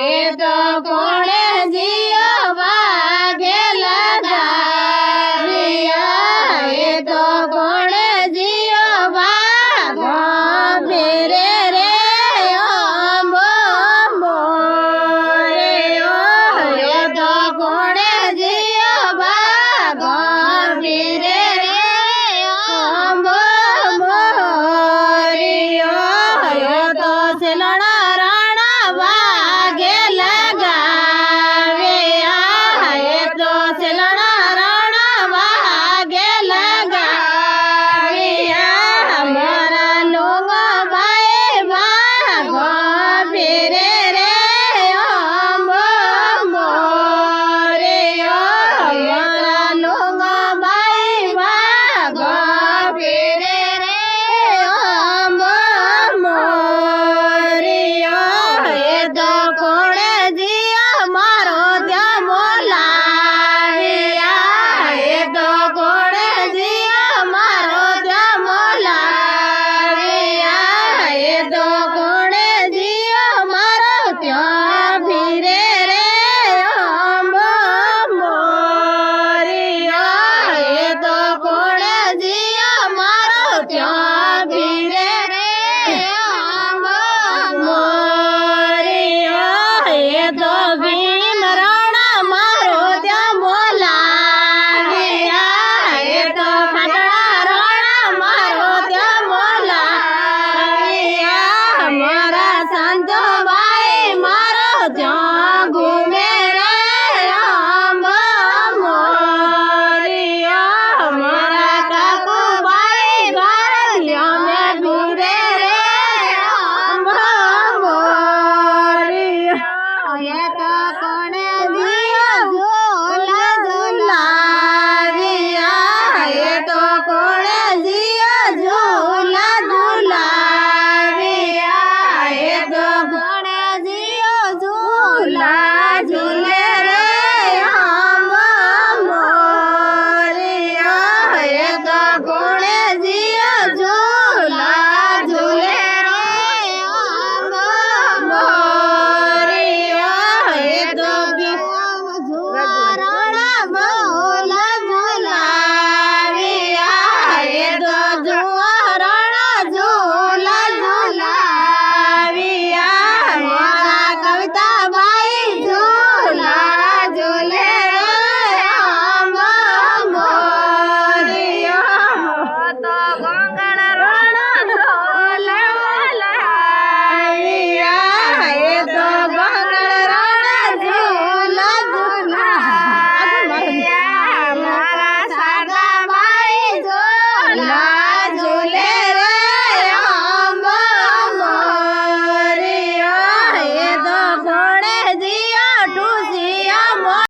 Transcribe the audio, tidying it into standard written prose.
એ તો કોણે જીઓ વાગે લગાવ્યા એ તો કોણે જીઓ વાગો ફેરે રે અંબો અંબો રે એ તો કોણે જીઓ વાગો ફેરે રે અંબો અંબો રે એ તો સેલણા રાણા વાગે લગાવે એ તો સેલણા રાણા વાગે લગાવે મારા લોગો બાઈ વાગો ફેરે રે અંબો અંબો રે મારા લોગો બાઈ વાગો ફેરે રે અંબો અંબો રે એ તો કોણે જીઓ મારો ત્યાં બોલાવ્યા એ તો કોણે જીઓ મારો ત્યાં બોલાવ્યા એ તો કોણે જીઓ મારો ત્યાં ફીરે રે અંબો અંબો રે એ તો કોણે જીઓ મારો ત્યાં ફીરે રે અંબો અંબો રે એ તો ભીમ રાણા મારો ત્યાં બોલાવ્યા એ તો ખાટલા રાણા મારો ત્યાં બોલાવ્યા મારા સંતો બાઈ મારો ત્યાં ઘૂમે રે અંબો અંબો રે મારા કાકુ બાઈ ગારલ્યો મે ઘૂમે રે અંબો અંબો રે એ તો કોણે જીઓ ઝૂલા ઝૂલાવ્યા એ તો કોણે જીઓ ઝૂલા ઝૂલાવ્યા એ તો કોણે જીઓ ઝૂલા ઝૂલે રે અંબો અંબો રે એ તો કોણે જીઓ ઝૂલા ઝૂલે રે અંબો અંબો રે એ તો જુવારણા બોલા ઝુલાવ્યા એ તો જુવારણા ઝુલા ઝુલાવ્યા મારા કવિતા